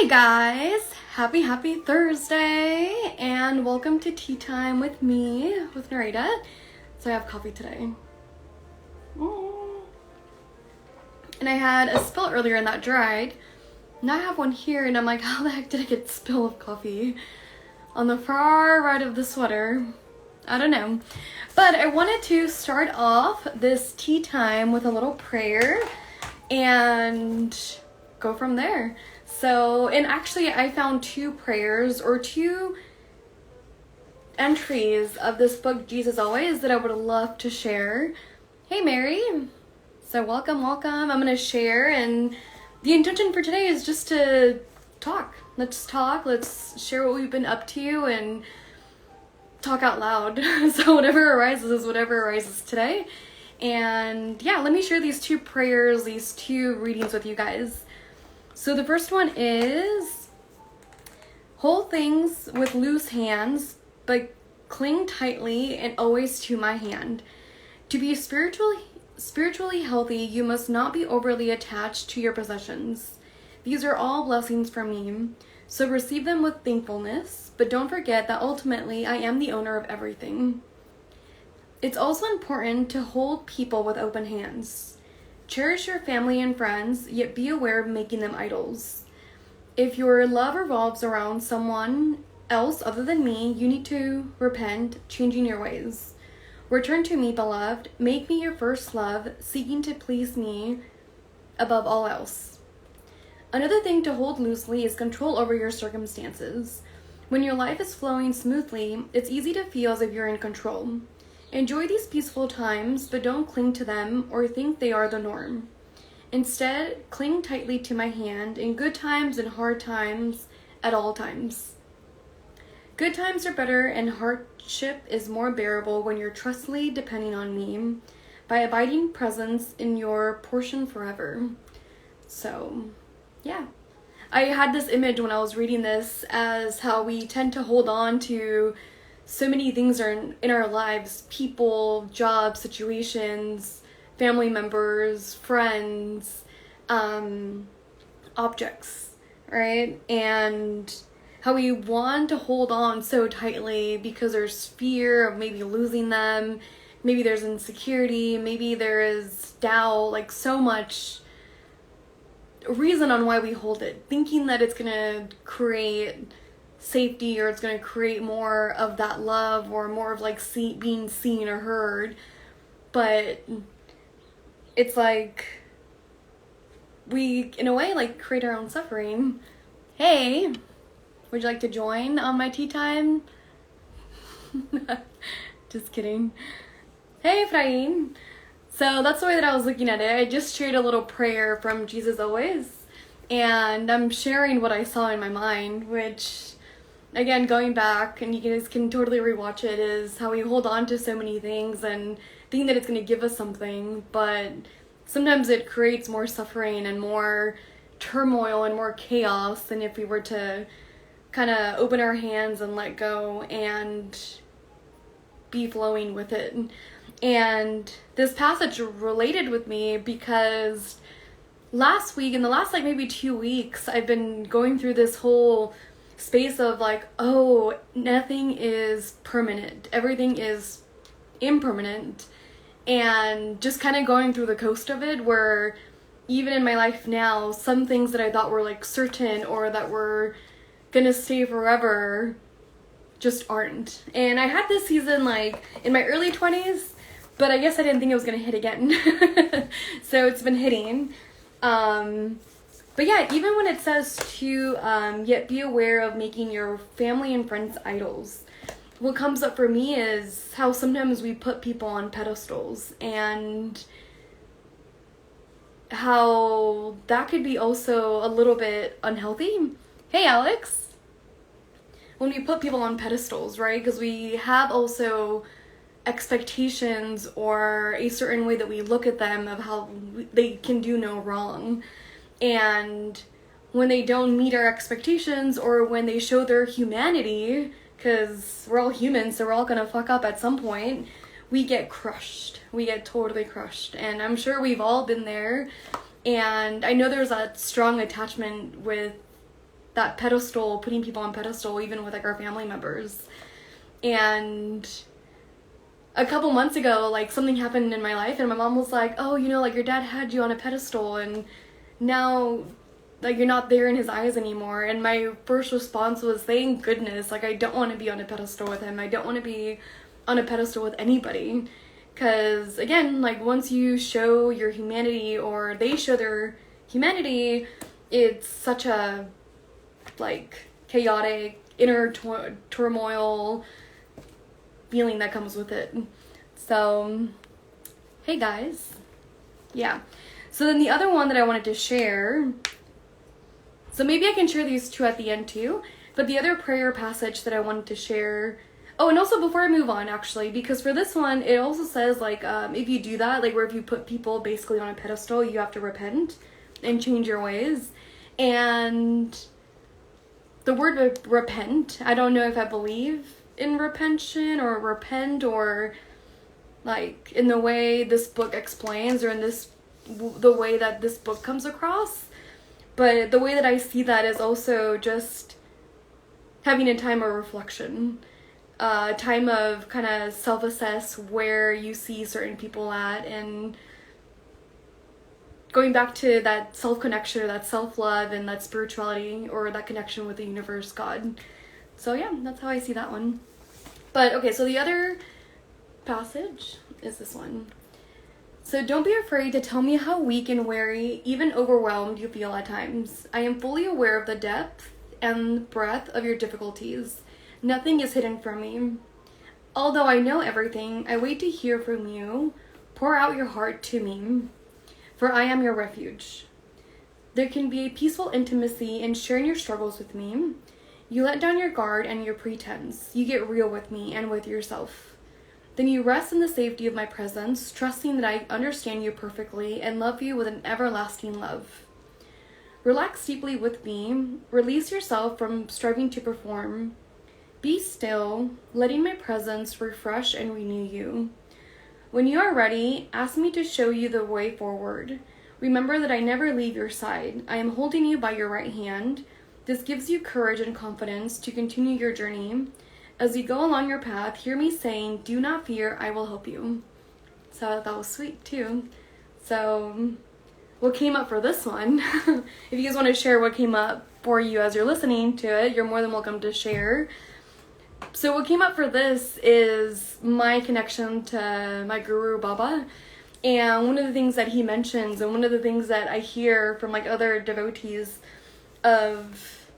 Hey guys, happy Thursday, and welcome to Tea Time with me, with Narita. So I have coffee today. And I had a spill earlier and that dried. Now I have one here and I'm like, how the heck did I get a spill of coffee on the far right of the sweater? I don't know. But I wanted to start off this tea time with a little prayer and go from there. So, and actually I found two entries of this book, Jesus Always, that I would love to share. Hey Mary. So welcome. I'm going to share, and the intention for today is just to talk. Let's talk. Let's share what we've been up to and talk out loud. So whatever arises is whatever arises today. And yeah, let me share these two prayers, these two readings with you guys. So the first one is, hold things with loose hands, but cling tightly and always to my hand. To be spiritually healthy, you must not be overly attached to your possessions. These are all blessings from me, so receive them with thankfulness, but don't forget that ultimately I am the owner of everything. It's also important to hold people with open hands. Cherish your family and friends, yet be aware of making them idols. If your love revolves around someone else other than me, you need to repent, changing your ways. Return to me, beloved. Make me your first love, seeking to please me above all else. Another thing to hold loosely is control over your circumstances. When your life is flowing smoothly, it's easy to feel as if you're in control. Enjoy these peaceful times, but don't cling to them or think they are the norm. Instead, cling tightly to my hand in good times and hard times at all times. Good times are better and hardship is more bearable when you're trustfully depending on me by abiding presence in your portion forever. So, yeah. I had this image when I was reading this as how we tend to hold on to so many things are in our lives, people, jobs, situations, family members, friends, objects, right? And how we want to hold on so tightly because there's fear of maybe losing them, maybe there's insecurity, maybe there is doubt, like so much reason on why we hold it, thinking that it's gonna create safety or it's going to create more of that love or more of like being seen or heard. But it's like we in a way like create our own suffering. Hey, would you like to join on my tea time? Just kidding. Hey Efrain. So that's the way that I was looking at it. I just shared a little prayer from Jesus Always, and I'm sharing what I saw in my mind, which again, going back, and you guys can totally rewatch it, is how we hold on to so many things and think that it's going to give us something, but sometimes it creates more suffering and more turmoil and more chaos than if we were to kind of open our hands and let go and be flowing with it. And this passage related with me because last week, in the last like maybe 2 weeks, I've been going through this whole space of like, oh, nothing is permanent, everything is impermanent, and just kind of going through the coast of it, where even in my life now, some things that I thought were like certain or that were gonna stay forever just aren't. And I had this season like in my early 20s, but I guess I didn't think it was gonna hit again. So it's been hitting. But yeah, even when it says to yet be aware of making your family and friends idols, what comes up for me is how sometimes we put people on pedestals and how that could be also a little bit unhealthy. Hey Alex! When we put people on pedestals, right? Because we have also expectations or a certain way that we look at them of how they can do no wrong. And when they don't meet our expectations or when they show their humanity, because we're all humans, so we're all gonna fuck up at some point, we get crushed. We get totally crushed. And I'm sure we've all been there. And I know there's a strong attachment with that pedestal, putting people on pedestal, even with like our family members. And a couple months ago, like something happened in my life and my mom was like, oh, you know, like your dad had you on a pedestal and now like you're not there in his eyes anymore. And my first response was, thank goodness. Like, I don't want to be on a pedestal with him. I don't want to be on a pedestal with anybody. Because again, like once you show your humanity or they show their humanity, it's such a like chaotic inner turmoil feeling that comes with it. So hey guys, yeah. So then the other one that I wanted to share, so maybe I can share these two at the end too, but the other prayer passage that I wanted to share, oh, and also before I move on, actually, because for this one, it also says, like, if you do that, like, where if you put people basically on a pedestal, you have to repent and change your ways. And the word repent, I don't know if I believe in repentance or repent or, like, in the way this book explains or in the way that this book comes across. But the way that I see that is also just having a time of reflection. Time of kind of self-assess where you see certain people at and going back to that self-connection or that self-love and that spirituality or that connection with the universe, God. So yeah, that's how I see that one. But okay, so the other passage is this one. So don't be afraid to tell me how weak and weary, even overwhelmed you feel at times. I am fully aware of the depth and breadth of your difficulties. Nothing is hidden from me. Although I know everything, I wait to hear from you. Pour out your heart to me, for I am your refuge. There can be a peaceful intimacy in sharing your struggles with me. You let down your guard and your pretense. You get real with me and with yourself. Then you rest in the safety of my presence, trusting that I understand you perfectly and love you with an everlasting love. Relax deeply with me. Release yourself from striving to perform. Be still, letting my presence refresh and renew you. When you are ready, ask me to show you the way forward. Remember that I never leave your side. I am holding you by your right hand. This gives you courage and confidence to continue your journey. As you go along your path, hear me saying, do not fear, I will help you. So that was sweet too. So what came up for this one, if you guys want to share what came up for you as you're listening to it, you're more than welcome to share. So what came up for this is my connection to my guru Baba, and one of the things that he mentions and one of the things that I hear from like other devotees of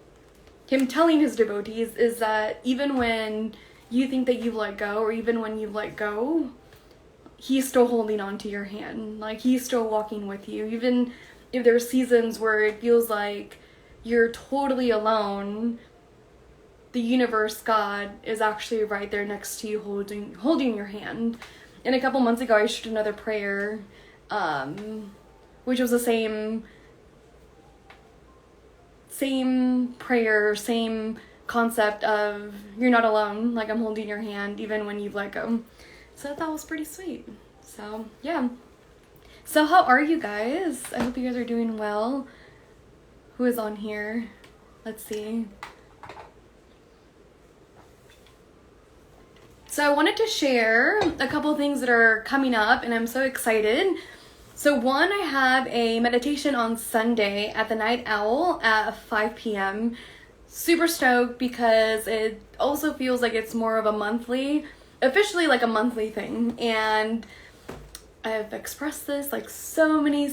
him telling his devotees is that even when you think that you've let go or even when you've let go, he's still holding on to your hand. Like he's still walking with you, even if there's seasons where it feels like you're totally alone. The universe, God, is actually right there next to you holding your hand. And a couple months ago I shared another prayer, which was the same prayer, same concept of you're not alone, like I'm holding your hand even when you've let go. So that was pretty sweet. So yeah. So how are you guys? I hope you guys are doing well. Who is on here? Let's see. So I wanted to share a couple things that are coming up and I'm so excited. So one, I have a meditation on Sunday at the Night Owl at 5 p.m. Super stoked because it also feels like it's more of a officially like a monthly thing. And I've expressed this like so many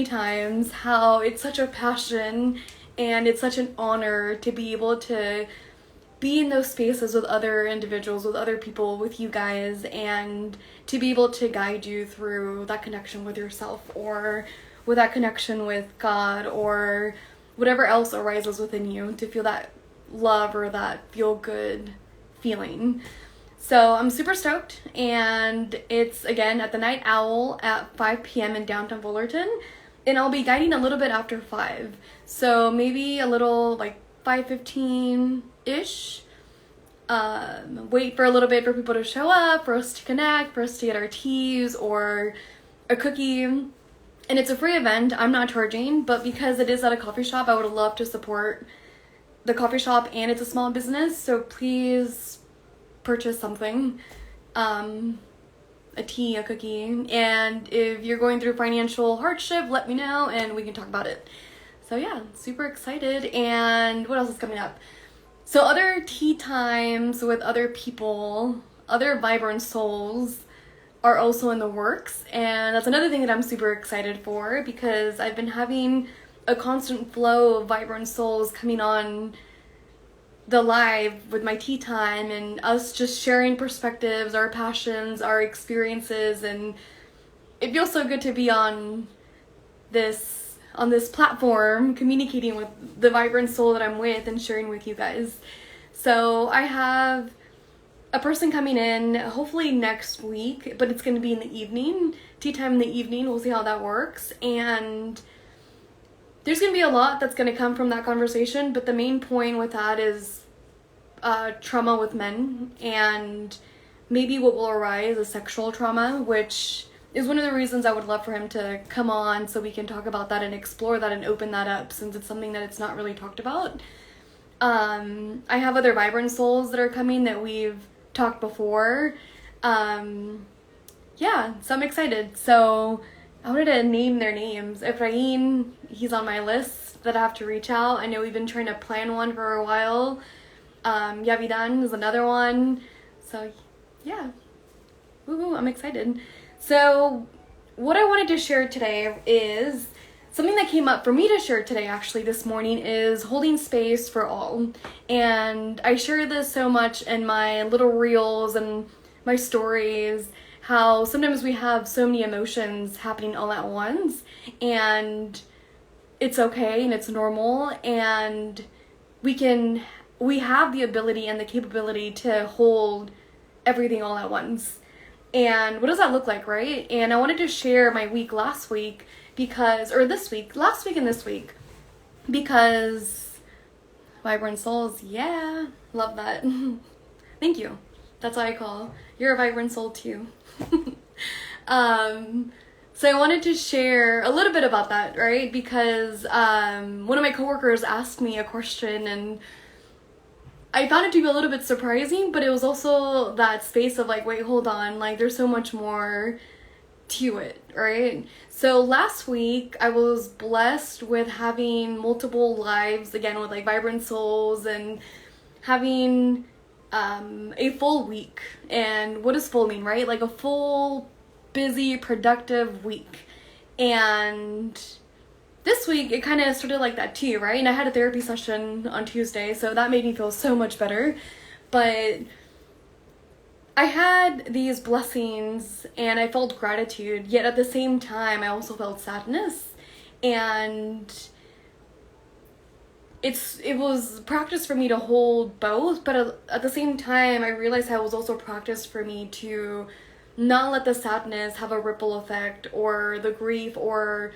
times, how it's such a passion and it's such an honor to be able to be in those spaces with other individuals, with other people, with you guys, and to be able to guide you through that connection with yourself or with that connection with God or whatever else arises within you, to feel that love or that feel good feeling. So I'm super stoked, and it's again at the Night Owl at 5 p.m. in downtown Fullerton, and I'll be guiding a little bit after 5, so maybe a little like 5:15-ish. Wait for a little bit for people to show up, for us to connect, for us to get our teas or a cookie. And it's a free event. I'm not charging, but because it is at a coffee shop, I would love to support the coffee shop and it's a small business, so please purchase something. A tea, a cookie, and if you're going through financial hardship, let me know and we can talk about it. So yeah, super excited. And what else is coming up? So other tea times with other people, other vibrant souls are also in the works, and that's another thing that I'm super excited for, because I've been having a constant flow of vibrant souls coming on the live with my tea time and us just sharing perspectives, our passions, our experiences, and it feels so good to be on this platform communicating with the vibrant soul that I'm with and sharing with you guys. So I have a person coming in hopefully next week, but it's going to be in the evening, tea time in the evening. We'll see how that works, and there's going to be a lot that's going to come from that conversation, but the main point with that is trauma with men, and maybe what will arise is sexual trauma, which is one of the reasons I would love for him to come on so we can talk about that and explore that and open that up, since it's something that it's not really talked about. I have other vibrant souls that are coming that we've talked before. Yeah, so I'm excited. So I wanted to name their names. Efrain, he's on my list that I have to reach out. I know we've been trying to plan one for a while. Yavidan is another one. So yeah, woohoo, I'm excited. So what I wanted to share today is something that came up for me to share today, actually, this morning, is holding space for all. And I share this so much in my little reels and my stories, how sometimes we have so many emotions happening all at once, and it's okay and it's normal, and we have the ability and the capability to hold everything all at once. And what does that look like, right? And I wanted to share my week last week last week and this week, because vibrant souls, yeah, love that. Thank you. That's what I call, you're a vibrant soul too. So I wanted to share a little bit about that, right? Because one of my coworkers asked me a question, and I found it to be a little bit surprising, but it was also that space of like, wait, hold on, like there's so much more to it, right? So last week I was blessed with having multiple lives, again with like vibrant souls, and having a full week. And what does full mean, right? Like a full, busy, productive week. And this week it kind of started like that too, right? And I had a therapy session on Tuesday, so that made me feel so much better. But I had these blessings and I felt gratitude, yet at the same time I also felt sadness. And it was practice for me to hold both, but at the same time I realized how it was also practice for me to not let the sadness have a ripple effect, or the grief or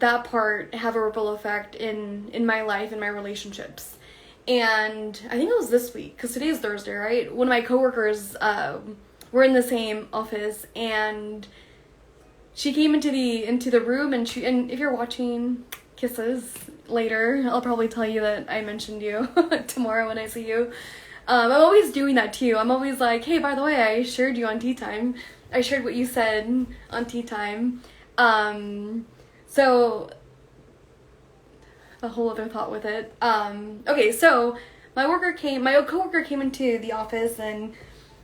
that part have a ripple effect in my life and my relationships. And I think it was this week, because today is Thursday, right? One of my coworkers, were in the same office, and she came into the room, and if you're watching, kisses later. I'll probably tell you that I mentioned you tomorrow when I see you. I'm always doing that too. I'm always like, hey, by the way, I shared you on tea time. I shared what you said on tea time. So a whole other thought with it. Okay, so my coworker came into the office, and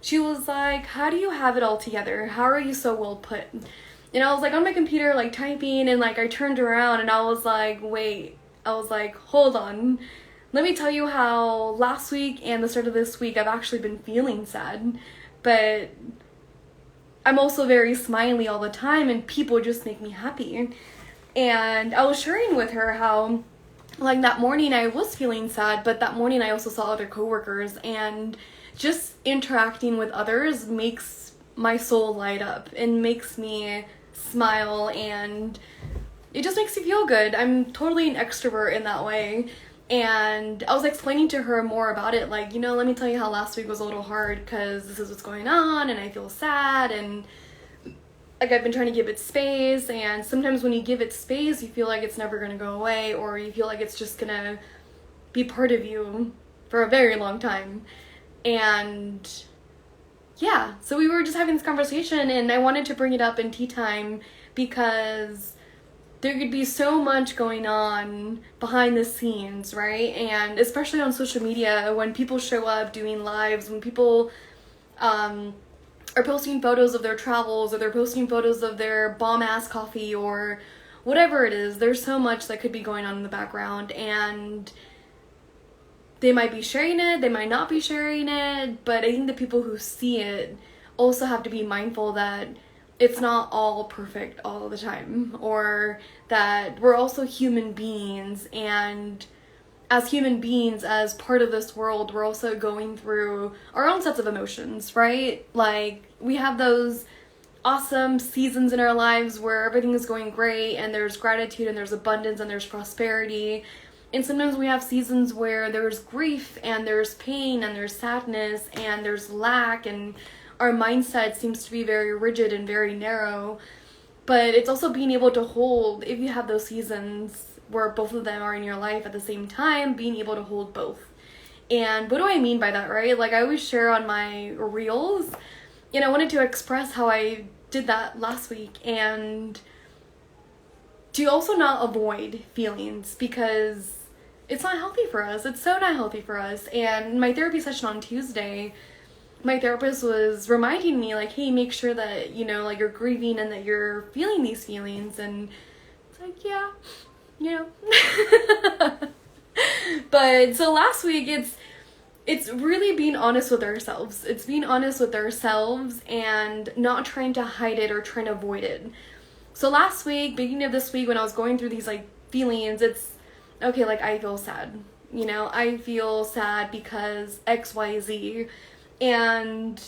she was like, how do you have it all together? How are you so well put? And I was like on my computer, like typing, and like I turned around and I was like, hold on. Let me tell you how last week and the start of this week I've actually been feeling sad, but I'm also very smiley all the time, and people just make me happy. And I was sharing with her how, like, that morning I was feeling sad, but that morning I also saw other coworkers, and just interacting with others makes my soul light up and makes me smile, and it just makes me feel good. I'm totally an extrovert in that way. And I was explaining to her more about it, like, let me tell you how last week was a little hard because this is what's going on, and I feel sad, and like I've been trying to give it space, and sometimes when you give it space, you feel like it's never going to go away, or you feel like it's just going to be part of you for a very long time. And yeah, so we were just having this conversation, and I wanted to bring it up in tea time because there could be so much going on behind the scenes, right? And especially on social media, when people show up doing lives, when people are posting photos of their travels, or they're posting photos of their bomb-ass coffee, or whatever it is, there's so much that could be going on in the background, and they might be sharing it, they might not be sharing it, but I think the people who see it also have to be mindful that it's not all perfect all the time, or that we're also human beings, and as human beings, as part of this world, we're also going through our own sets of emotions, right? Like, we have those awesome seasons in our lives where everything is going great, and there's gratitude, and there's abundance, and there's prosperity. And sometimes we have seasons where there's grief, and there's pain, and there's sadness, and there's lack, and our mindset seems to be very rigid and very narrow. But it's also being able to hold, if you have those seasons where both of them are in your life at the same time, being able to hold both. And what do I mean by that, right? Like, I always share on my reels, and I wanted to express how I did that last week, and to also not avoid feelings, because it's not healthy for us. It's so not healthy for us. And my therapy session on Tuesday, my therapist was reminding me, like, hey, make sure that, you know, like, you're grieving and that you're feeling these feelings. And it's like, yeah, you know. But so last week, it's really being honest with ourselves. It's being honest with ourselves and not trying to hide it or trying to avoid it. So last week, beginning of this week, when I was going through these, like, feelings, it's, okay, like, I feel sad. You know, I feel sad because XYZ. And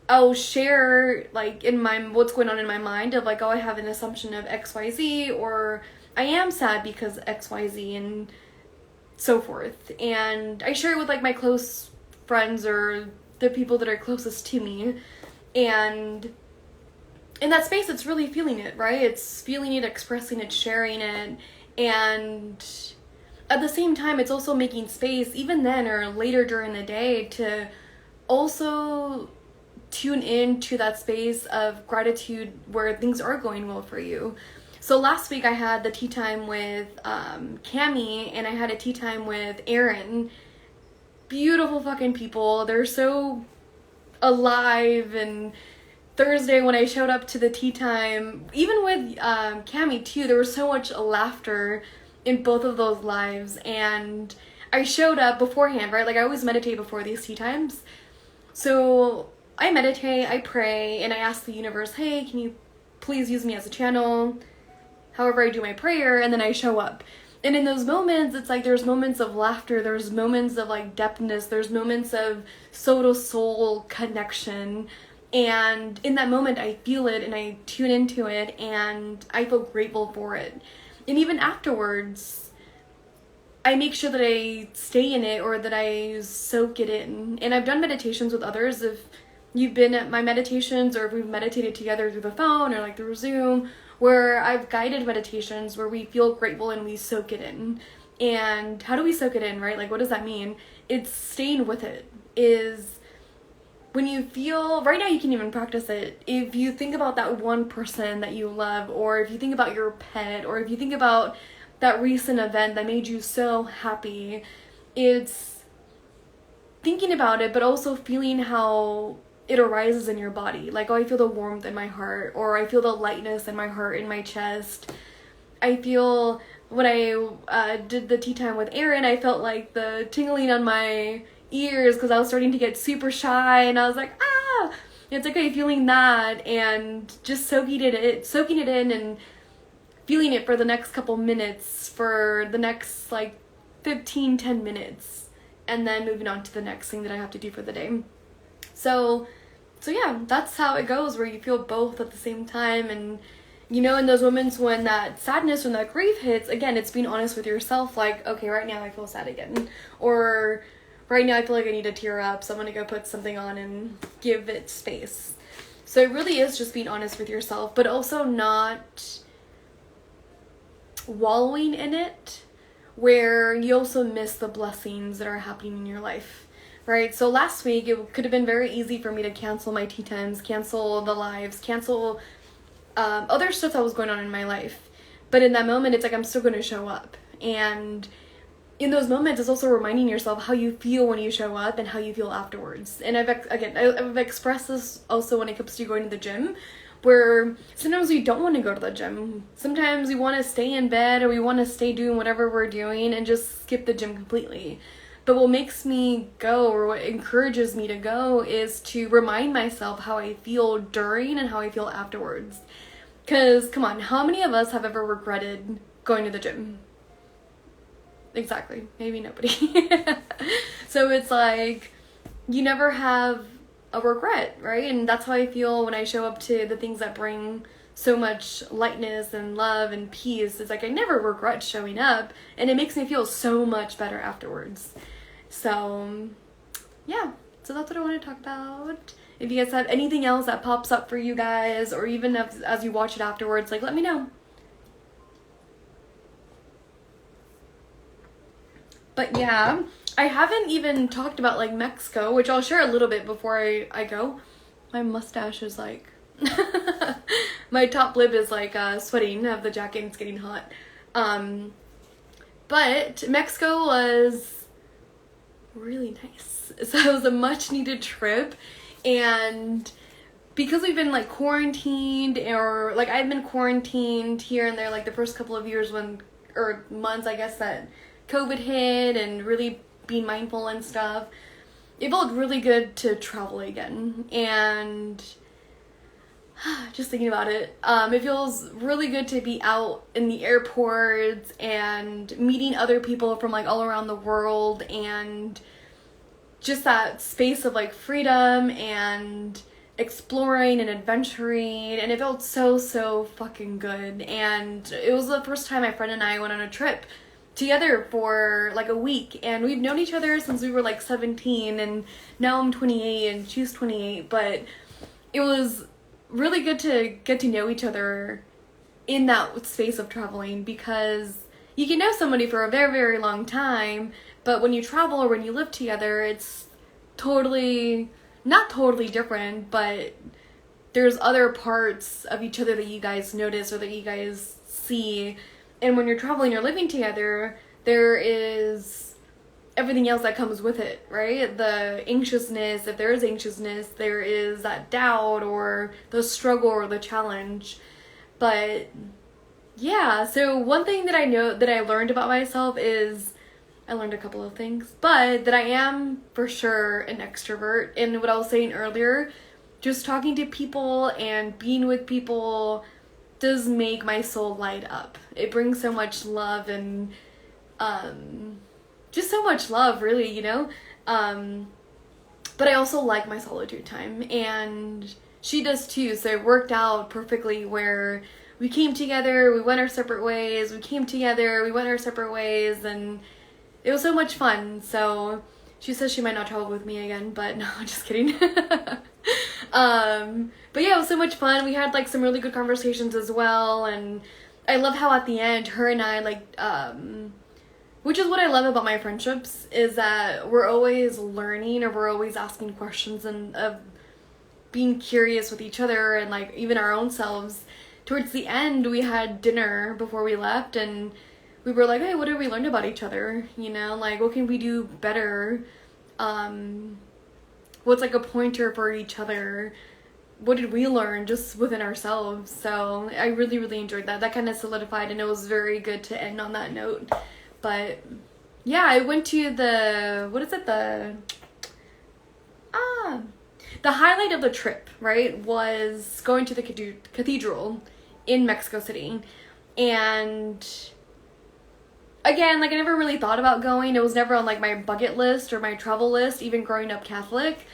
I'll share, like, in my, what's going on in my mind of, like, oh, I have an assumption of XYZ, or I am sad because XYZ, and so forth. And I share it with, like, my close friends or the people that are closest to me. And in that space, it's really feeling it, right? It's feeling it, expressing it, sharing it. And at the same time, it's also making space, even then or later during the day, to also tune into that space of gratitude where things are going well for you. So last week I had the tea time with Cammie, and I had a tea time with Aaron. Beautiful fucking people. They're so alive. And Thursday when I showed up to the tea time, even with Cammie too, there was so much laughter in both of those lives. And I showed up beforehand, right? Like, I always meditate before these tea times. So I meditate, I pray, and I ask the universe, hey, can you please use me as a channel? However, I do my prayer, and then I show up. And in those moments, it's like there's moments of laughter, there's moments of, like, depthness, there's moments of soul-to-soul connection. And in that moment, I feel it, and I tune into it, and I feel grateful for it. And even afterwards, I make sure that I stay in it, or that I soak it in. And I've done meditations with others. If you've been at my meditations, or if we've meditated together through the phone or, like, through Zoom, where I've guided meditations where we feel grateful and we soak it in. And how do we soak it in, right? Like, what does that mean? It's staying with it. Is when you feel, right now you can even practice it. If you think about that one person that you love, or if you think about your pet, or if you think about that recent event that made you so happy, it's thinking about it, but also feeling how it arises in your body. Like, oh, I feel the warmth in my heart, or I feel the lightness in my heart, in my chest. I feel, when I did the tea time with Aaron, I felt like the tingling on my ears because I was starting to get super shy, and I was like, ah! It's okay, feeling that, and just soaking it in, and feeling it for the next couple minutes, for the next, like, 10 minutes, and then moving on to the next thing that I have to do for the day. So yeah, that's how it goes, where you feel both at the same time. And, you know, in those moments when that sadness, when that grief hits, again, it's being honest with yourself, like, okay, right now I feel sad again, or right now I feel like I need to tear up, so I'm gonna go put something on and give it space. So it really is just being honest with yourself, but also not wallowing in it, where you also miss the blessings that are happening in your life, right? So last week, it could have been very easy for me to cancel my tea times, cancel the lives, cancel other stuff that was going on in my life. But in that moment, it's like I'm still going to show up. And in those moments, it's also reminding yourself how you feel when you show up and how you feel afterwards. And I've expressed this also when it comes to going to the gym, where sometimes we don't want to go to the gym. Sometimes we want to stay in bed, or we want to stay doing whatever we're doing and just skip the gym completely. But what makes me go, or what encourages me to go, is to remind myself how I feel during and how I feel afterwards. Because, come on, how many of us have ever regretted going to the gym? Exactly. Maybe nobody. So it's like, you never have a regret, right? And that's how I feel when I show up to the things that bring so much lightness and love and peace. It's like I never regret showing up, and it makes me feel so much better afterwards. So yeah, so that's what I want to talk about. If you guys have anything else that pops up for you guys, or even as you watch it afterwards, like, let me know. But yeah, I haven't even talked about like Mexico, which I'll share a little bit before I go. My mustache is like, my top lip is like sweating. I have the jacket and it's getting hot. But Mexico was really nice. So it was a much needed trip. And because we've been like quarantined, or like I've been quarantined here and there like the first couple of years or months, I guess, that COVID hit, and really being mindful and stuff, it felt really good to travel again. And just thinking about it, it feels really good to be out in the airports and meeting other people from like all around the world, and just that space of like freedom and exploring and adventuring, and it felt so fucking good. And it was the first time my friend and I went on a trip together for like a week, and we've known each other since we were like 17, and now I'm 28 and she's 28, but it was really good to get to know each other in that space of traveling, because you can know somebody for a very long time, but when you travel or when you live together, it's not totally different, but there's other parts of each other that you guys notice or that you guys see. And when you're traveling or living together, there is everything else that comes with it, right? The anxiousness, if there is anxiousness, there is that doubt or the struggle or the challenge. But yeah, so one thing that I know that I learned about myself is, I learned a couple of things, but that I am for sure an extrovert. And what I was saying earlier, just talking to people and being with people does make my soul light up. It brings so much love and just so much love, really, you know? But I also like my solitude time, and she does too. So it worked out perfectly where we came together, we went our separate ways, we came together, we went our separate ways, and it was so much fun. So she says she might not travel with me again, but no, just kidding. But yeah, it was so much fun. We had like some really good conversations as well, and I love how at the end, her and I like, which is what I love about my friendships, is that we're always learning, or we're always asking questions, and of being curious with each other and like even our own selves. Towards the end, we had dinner before we left, and we were like, hey, what did we learn about each other? You know, like, what can we do better? What's like a pointer for each other? What did we learn just within ourselves? So I really enjoyed that. That kind of solidified, and it was very good to end on that note. But yeah, I went to the highlight of the trip, right, was going to the cathedral in Mexico City. And again, like, I never really thought about going. It was never on like my bucket list or my travel list, even growing up Catholic.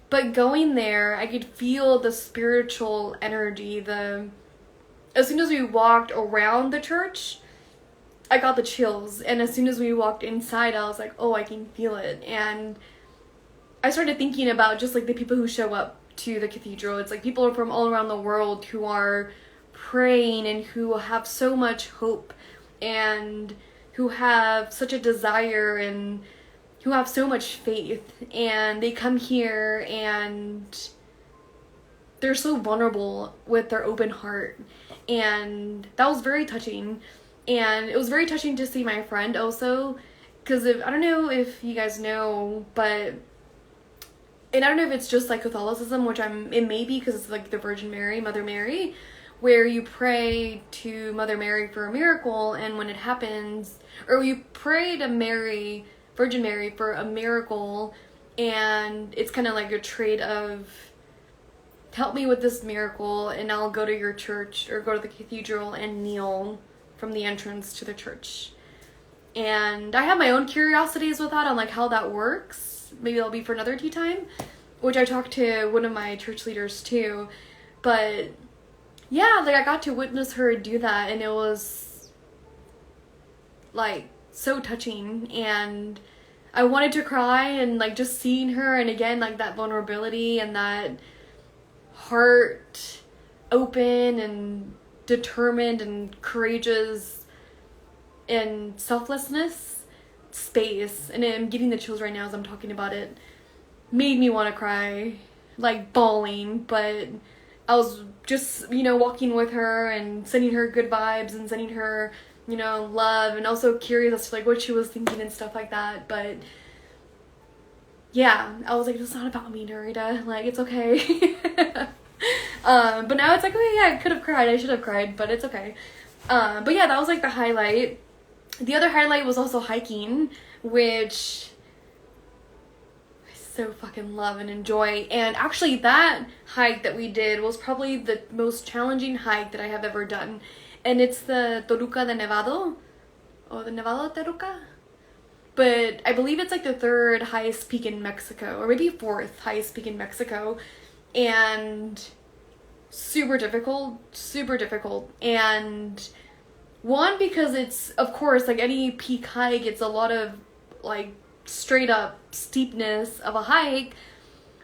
But going there, I could feel the spiritual energy. As soon as we walked around the church, I got the chills. And as soon as we walked inside, I was like, oh, I can feel it. And I started thinking about just like the people who show up to the cathedral. It's like people from all around the world who are praying and who have so much hope and who have such a desire and who have so much faith, and they come here and they're so vulnerable with their open heart, and that was very touching. And it was very touching to see my friend also, because I don't know if you guys know, but, and I don't know if it's just like Catholicism, which it may be because it's like the Virgin Mary, Mother Mary, where you pray to Mother Mary for a miracle, and when it happens, or you pray to Mary, Virgin Mary, for a miracle, and it's kind of like a trade of, help me with this miracle, and I'll go to your church, or go to the cathedral and kneel from the entrance to the church. And I have my own curiosities with that on like how that works. Maybe that'll be for another tea time, which I talked to one of my church leaders too. But yeah, like I got to witness her do that, and it was like so touching, and I wanted to cry, and like just seeing her, and again like that vulnerability and that heart open and determined and courageous and selflessness space, and I'm getting the chills right now as I'm talking about it, made me want to cry, like bawling. But I was just, walking with her and sending her good vibes and sending her, love, and also curious as to like what she was thinking and stuff like that. But yeah, I was like, it's not about me, Narita, like it's okay. But now it's like, okay, yeah, I could have cried, I should have cried, but it's okay. But yeah, that was like the highlight. The other highlight was also hiking, which I so fucking love and enjoy. And actually that hike that we did was probably the most challenging hike that I have ever done. And it's the Toluca de Nevado, or the Nevado Toluca. But I believe it's like the third highest peak in Mexico, or maybe fourth highest peak in Mexico. And super difficult. And one, because it's, of course, like any peak hike, it's a lot of like straight up steepness of a hike.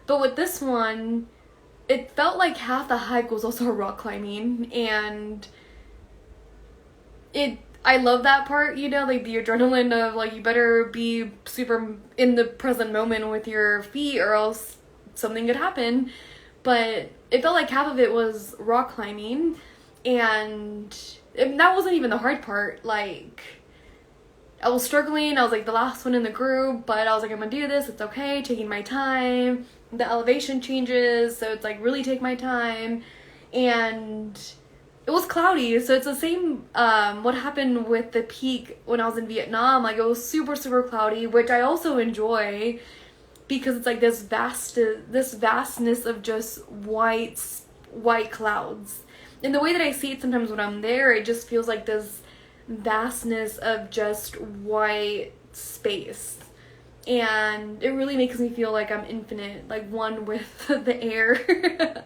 But with this one, it felt like half the hike was also rock climbing, and I love that part, like the adrenaline of like you better be super in the present moment with your feet or else something could happen. But it felt like half of it was rock climbing, and that wasn't even the hard part. Like, I was struggling, I was like the last one in the group, but I was like, I'm gonna do this, it's okay, taking my time. The elevation changes, so it's like really take my time. And it was cloudy, so it's the same what happened with the peak when I was in Vietnam. Like, it was super cloudy, which I also enjoy, because it's like this vastness of just white clouds. And the way that I see it sometimes when I'm there, it just feels like this vastness of just white space. And it really makes me feel like I'm infinite, like one with the air.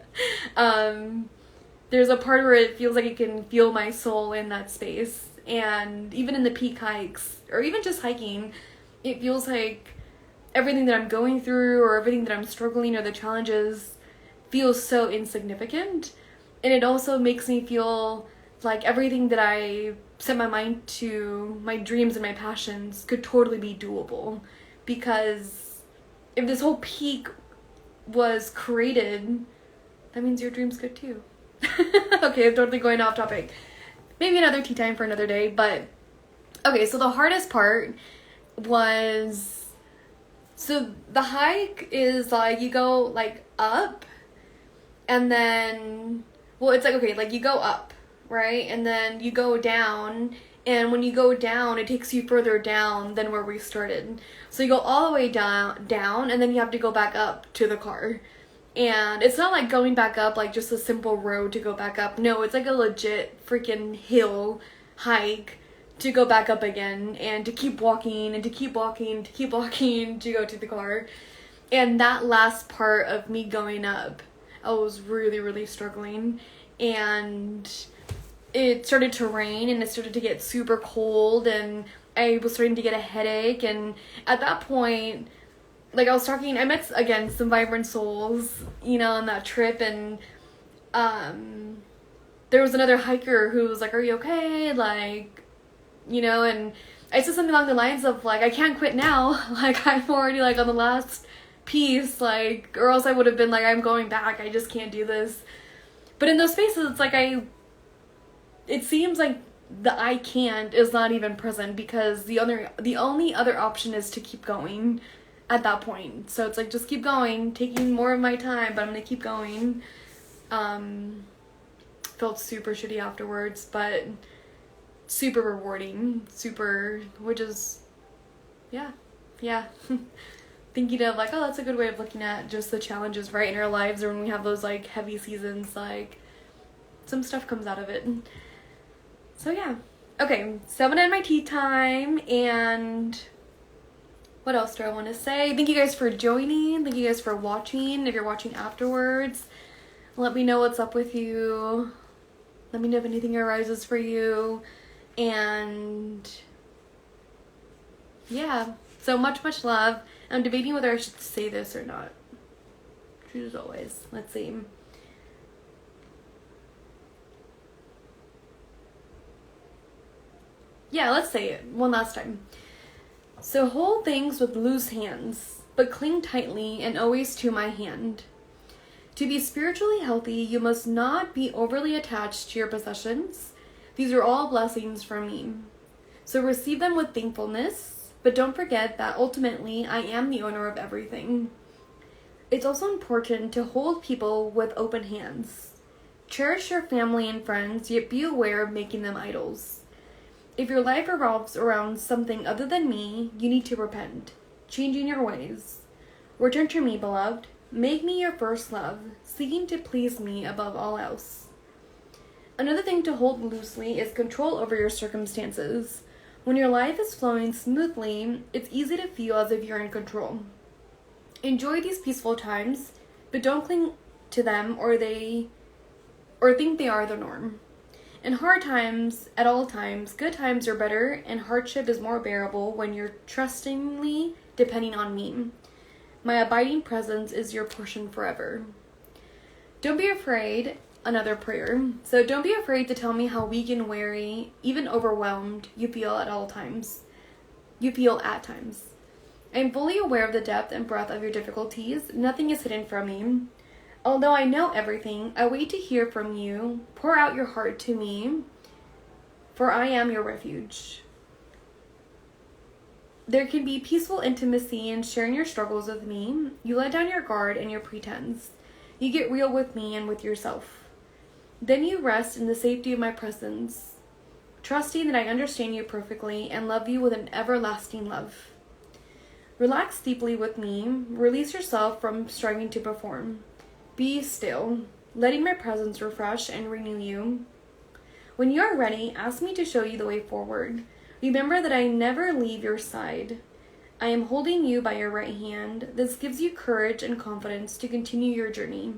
There's a part where it feels like it can feel my soul in that space. And even in the peak hikes, or even just hiking, it feels like everything that I'm going through, or everything that I'm struggling, or the challenges, feels so insignificant. And it also makes me feel like everything that I set my mind to, my dreams and my passions, could totally be doable. Because if this whole peak was created, that means your dreams could too. Okay, I'm totally going off topic. Maybe another tea time for another day. But okay, so the hardest part was, so the hike is like you go like up, and then, well, it's like, okay, like you go up, right? And then you go down, and when you go down, it takes you further down than where we started. So you go all the way down, and then you have to go back up to the car. And it's not like going back up like just a simple road to go back up. No, it's like a legit freaking hill hike to go back up again, and to keep walking, and to keep walking, to keep walking to go to the car. And that last part of me going up, I was really struggling. And it started to rain, and it started to get super cold, and I was starting to get a headache. And at that point, like, I met, again, some vibrant souls, on that trip. And there was another hiker who was like, are you okay? Like, and I said something along the lines of, like, I can't quit now. Like, I'm already, like, on the last piece, like, or else I would have been like, I'm going back. I just can't do this. But in those spaces, it's like it seems like the I can't is not even present, because the only other option is to keep going at that point. So it's like, just keep going, taking more of my time, but I'm gonna keep going. Felt super shitty afterwards, but super rewarding, which is, yeah. Thinking of, like, oh, that's a good way of looking at just the challenges, right, in our lives, or when we have those, like, heavy seasons, like, some stuff comes out of it. So, yeah. Okay, so I'm gonna end my tea time, and what else do I want to say? Thank you guys for joining. Thank you guys for watching. If you're watching afterwards, let me know what's up with you. Let me know if anything arises for you. And yeah, so much love. I'm debating whether I should say this or not. True as always. Let's see. Yeah, let's say it one last time. So hold things with loose hands, but cling tightly and always to my hand. To be spiritually healthy, you must not be overly attached to your possessions. These are all blessings from me. So receive them with thankfulness, but don't forget that ultimately I am the owner of everything. It's also important to hold people with open hands. Cherish your family and friends, yet be aware of making them idols. If your life revolves around something other than me, you need to repent, changing your ways. Return to me, beloved. Make me your first love, seeking to please me above all else. Another thing to hold loosely is control over your circumstances. When your life is flowing smoothly, it's easy to feel as if you're in control. Enjoy these peaceful times, but don't cling to them or think they are the norm. In hard times, at all times, good times are better, and hardship is more bearable when you're trustingly depending on me. My abiding presence is your portion forever. Don't be afraid. Another prayer. So don't be afraid to tell me how weak and weary, even overwhelmed, you feel at times. I am fully aware of the depth and breadth of your difficulties. Nothing is hidden from me. Although I know everything, I wait to hear from you. Pour out your heart to me, for I am your refuge. There can be peaceful intimacy in sharing your struggles with me. You let down your guard and your pretense. You get real with me and with yourself. Then you rest in the safety of my presence, trusting that I understand you perfectly and love you with an everlasting love. Relax deeply with me. Release yourself from striving to perform. Be still, letting my presence refresh and renew you. When you are ready, ask me to show you the way forward. Remember that I never leave your side. I am holding you by your right hand. This gives you courage and confidence to continue your journey.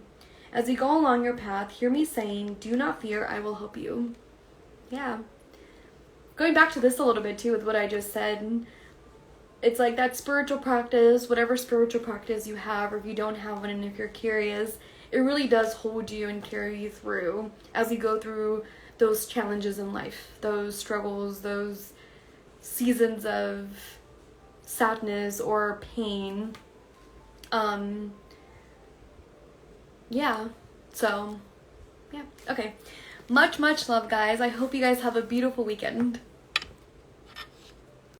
As you go along your path, hear me saying, do not fear, I will help you. Yeah. Going back to this a little bit too with what I just said, it's like that spiritual practice, whatever spiritual practice you have, or if you don't have one and if you're curious, it really does hold you and carry you through as you go through those challenges in life, those struggles, those seasons of sadness or pain. Yeah, so yeah, okay, much love, guys. I hope you guys have a beautiful weekend.